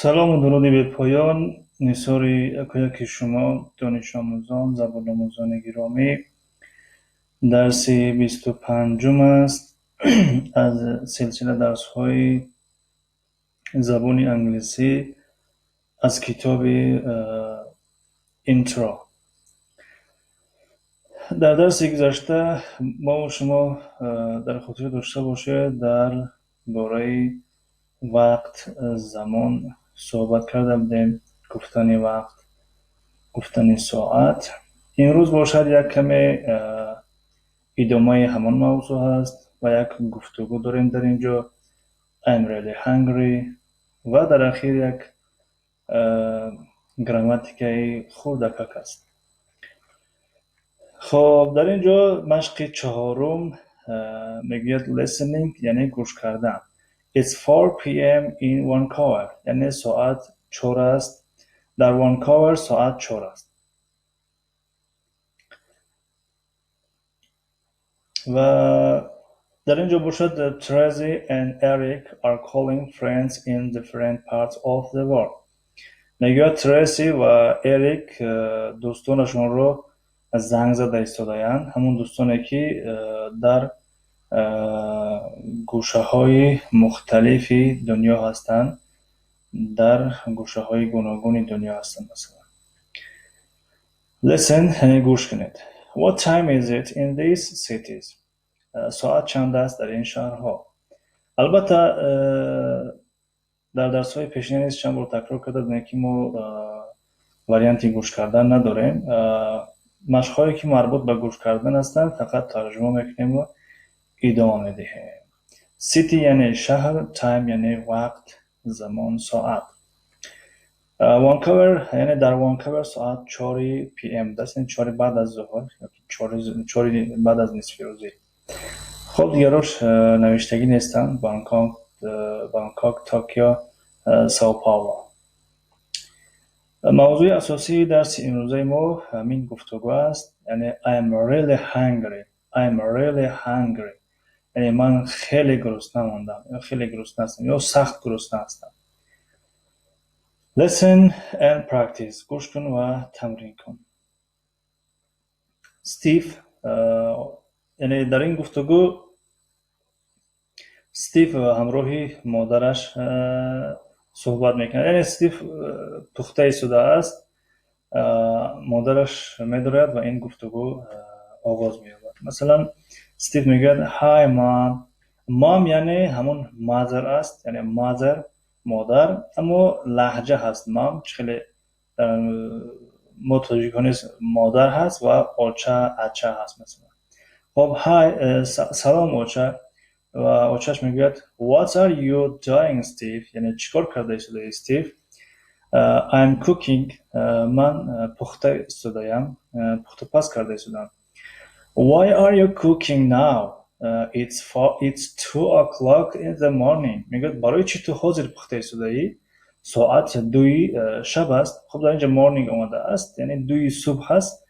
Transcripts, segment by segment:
سلام و درودی به پایان نثار یکایک شما دانش آموزان زبان آموزان گرامی. درس 25 است از سلسله درس های زبان انگلیسی از کتاب اینترا. در درس گذشته ما و شما در خاطر داشته باشه در باره وقت زمان صحبت کرده بودیم. گفتن وقت، گفتن ساعت. امروز باشد یک کمی ادامه همان موضوع هست و یک گفتگو داریم در اینجا. I'm really hungry و در اخیر یک گراماتیکای خوردکک است. خب در اینجا مشق چهارم میگوید listening یعنی گوش کردن. It's 4 p.m. in Vancouver یعنی ساعت 4 است. در وانکاور ساعت 4 است. و در اینجا باشد Tracy and Eric are calling friends in different parts of the world. میگوید تریسی و اریک دوستانشون رو زنگ زده ایستاده‌اند، همون دوستانی که در گوشه های مختلفی دنیا هستند، در گوشه های گوناگون دنیا هستند. مثلا listen یعنی گوش کنید. What time is it in these cities? ساعت چند است در این شهرها؟ البته در درس های پیشینی نیست چند بار تکرار کرده بودیم که ما واریانتی گوش کردن نداریم. مشق هایی که مربوط به گوش کردن هستند فقط ترجمه میکنیم و ادامه میدهیم. سیتی یعنی شهر، تایم یعنی وقت، زمان، ساعت. وانکاور یعنی در وانکاور ساعت 4 پی ام است، یعنی 4 بعد از ظهر یا 4 بعد از نصف روزی. خب دیگرش نوشتگی نیستن. بانکوک، توکیو، ساو پائولو. موضوع اساسی درس امروزه ما همین گفتگو است، یعنی I'm really hungry یعنی من خیلی گرسنه ماندم یا خیلی گرسنه هستم یا سخت گرسنه هستم. Listen and practice. گوش کن و تمرین کن. استیو یعنی در این گفتگو استیو همراهی مادرش صحبت میکنه. یعنی استیو پخته ایستاده است، مادرش میدارد و این گفتگو آغاز می‌یابد. مثلا استیو میگه Hi mom. مام یعنی همون مادر است، یعنی مادر، اما لهجه هست مام. خیلی ما تاجیکانی مادر هست و اچه هست. مثلا خب های سلام اوچه، و اوچهش میگوید What are you doing Steve؟ یعنی چیکار کرده ایستاده استیو؟ I'm cooking. من پخته ایستاده‌ام، پخته پس کرده ایستادم. Why are you cooking now? It's 2 o'clock in the morning. میگوید برای چی تو حاضر پخته ایستاده‌ای؟ ساعت 2 شب است. خب در اینجا morning آمده است، یعنی 2 صبح است.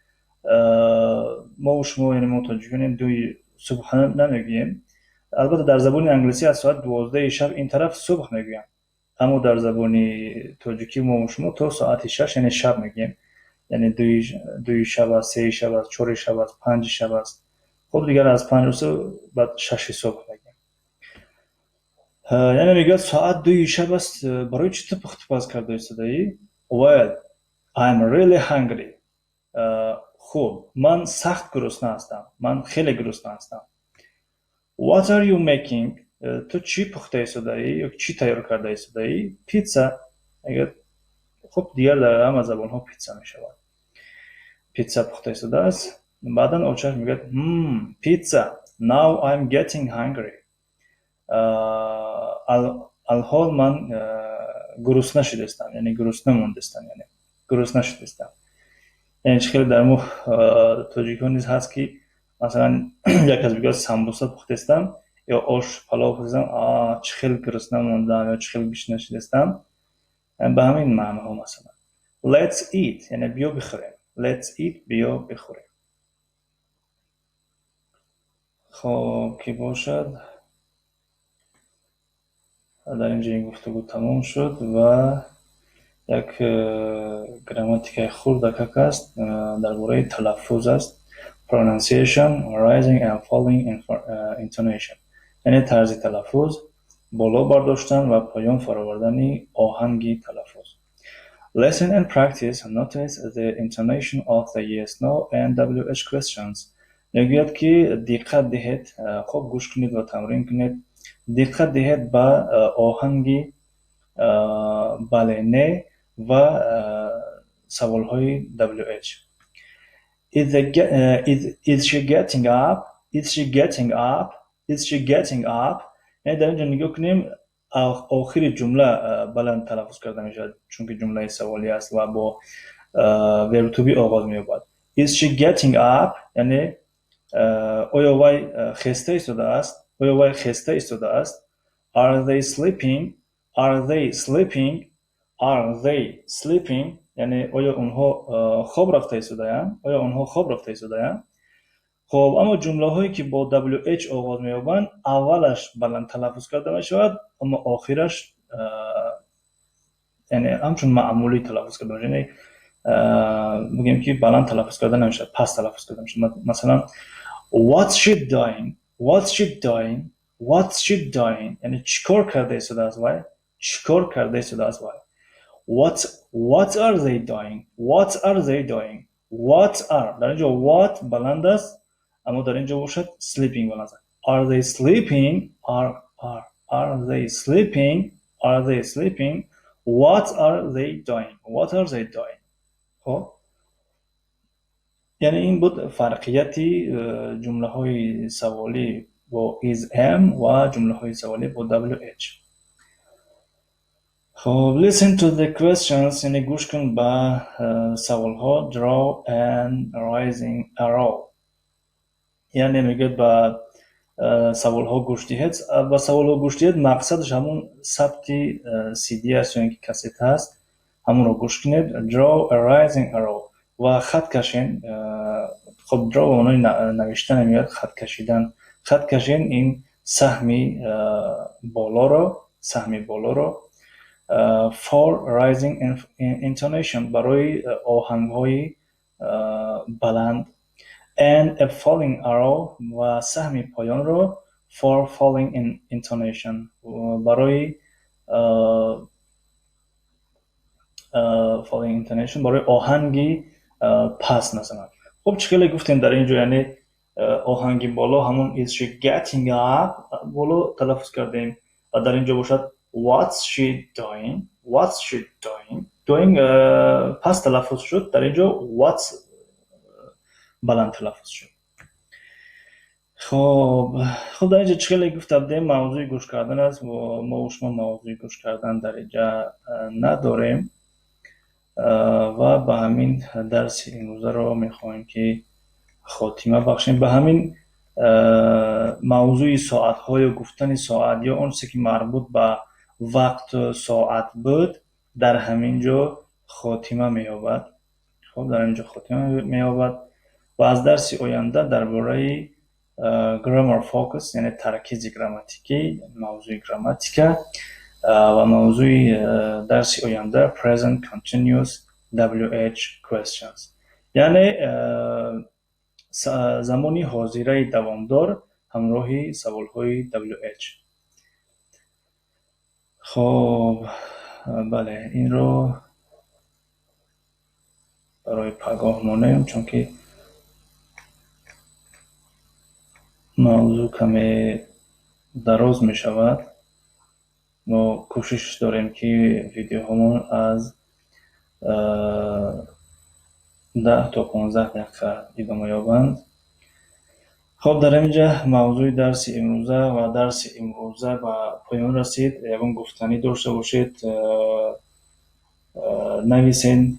ما و شما یعنی متوجه کنیم 2 صبح نمیگیم. البته در زبان انگلیسی از ساعت 12 شب این طرف صبح میگیم، اما در زبان تاجیکی ما و شما تا ساعت 6 یعنی شب میگیم. یعنی 2 شب است، 3 شب است، 4 شب است، 5 شب است. خب دیگر از 5 صبح بعد 6 صبح میگیم. یعنی میگه ساعت 2 شب است، برای چی تو پخت پس کرده ایستاده‌ای؟ Well, I'm really hungry. خب من سخت گرسنه هستم، من خیلی گرسنه هستم. What are you making? تو چی پخته ایستاده‌ای یا چی تیار کرده ایستاده‌ای؟ پیتزا. خب دیگر در همه زبان ها پیتزا می شود. پیتزا پخته ایستاده است. بعدا اوچهش میگه پیتزا. Now I'm getting hungry. الحال من گرسنه شدستم، یعنی گرسنه موندستم، یعنی گرسنه شدستم. یعنی خیلی در مو تاجیکان نیز هست که مثلا یک از بگه سمبوسا پخته استم یا آش پلاو پخته استم، چه خیلی گرسنه موندم یا چه خیلی گشنه شدستم. به همین معنی ها. مثلا let's eat یعنی بیا بخوریم. let's eat بیا بخوریم. خب که باشد در اینجا این گفتگو تمام شد و یک گراماتیکای خردک است درباره تلفظ است. pronunciation, rising and falling intonation، یعنی طرز تلفظ، بالا برداشتن و پایان فرآوردن آهنگ تلفظ. Listen and practice. Notice the intonation of the yes, no and WH questions. میگوید که دقت دهید، خوب گوش کنید و تمرین کنید. دقت دهید به آهنگ بله، نه و سوالهای WH. Is she getting up? Is she getting up? Is she getting up? یعنی در اینجا نگاه کنیم آخر جمله بلند تلفظ کرده میشد، چون که جمله سوالی است و با verb to be آغاز می‌یابد. Is she getting up؟ یعنی آیا وی خسته ایستاده است؟ آیا وی خسته ایستاده است؟ Are they sleeping? Are they sleeping? Are they sleeping؟ یعنی آیا اونها خواب رفته ایستاده‌اند؟ آیا اونها خواب رفته ایستاده‌اند؟ خب اما جمله هایی که با WH آغاز می‌یابند اولش بلند تلفظ کرده می‌شود، اما آخرش یعنی همچون معمولی تلفظ کرده می‌شود. یعنی میگیم که بلند تلفظ کرده نمی‌شود، پس تلفظ کرده می‌شود. مثلا What's she doing? What's she doing? What's she doing؟ یعنی چیکار کرده ایستاده است وی؟ چیکار کرده ایستاده است وی؟ What are they doing? What are they doing? What are، در اینجا what بلند است، اما در اینجا باشد sleeping بلند است. Are they sleeping? Are they sleeping? Are they sleeping? What are they doing? What are they doing؟ خب یعنی این بود فرقیت جمله های سوالی با is am و جمله های سوالی با WH. خب listen to the questions، یعنی گوش کن به سوال ها. draw and rising arrow، یعنی میگه به سوال ها گوش دهید. به سوال ها گوش دهید مقصدش همون ثبت CD است یا اینکه کست هست، همون رو گوش کنید. draw a rising arrow و خط کشین. خب draw به معنای نوشتن میاد، خط کشیدن. خط کشین این سهمی بالا رو for rising intonation، برای آهنگ های بلند. and a falling arrow و سهم پایان رو for falling intonation، برای falling intonation، برای آهنگی پس مثلا. خب چخیلی گفتیم در اینجا، یعنی آهنگی بالا همون is she getting up بالا تلفظ کردیم و در اینجا باشد what's she doing. What's she doing؟ doing پس تلفظ شد، در اینجا what's بلند تلفظ شد. خب در اینجا چخیلی گفتم موضوع گوش کردن است و ما و شما موضوع گوش کردن در اینجا نداریم و به همین درس امروزه رو میخوایم که خاتمه بخشیم. به همین موضوع ساعت ها یا گفتن ساعت یا اون چیزی که مربوط به وقت ساعت بود در همین جا خاتمه مییابد. خب در اینجا خاتمه مییابد و از درس آینده درباره grammar focus، یعنی ترکیز گراماتیکی، موضوع گراماتیکا و موضوع درس آینده present continuous WH questions، یعنی زمانی حاضره دوامدار همراه سوالهای WH. خب بله، این رو برای پگاه مانیم چون که موضوع کمی دراز می شود. ما کوشش داریم که ویدیو همون از 10 تا 15 دقیقه ادامه یابند. خب در اینجا موضوع درس امروزه و پایان رسید. یکم گفتنی داشته باشید، نویسین.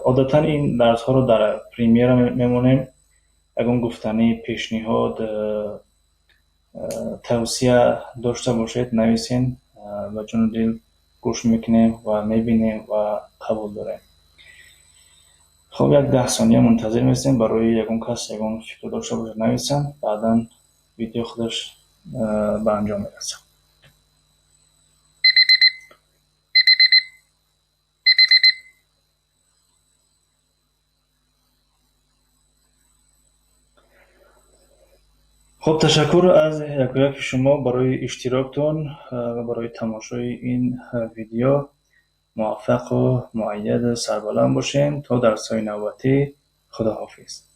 عادتا این درس ها رو در پریمیر میمونیم. یکم گفتنی، پیشنهاد، توصیه داشته باشید، نویسین و جون دل گوش میکنیم و میبینیم و قبول داریم. خب 10 ثانیه منتظر میستیم برای یکم کس یکم فکر داشته باشه نویسن، بعدا ویدیو خودش به انجام میرسه. خب تشکر از یک و یک شما برای اشتراکتون و برای تماشای این ویدیو. موفق و مؤید و سربلند باشین تا درس‌های نوبتی. خداحافظ.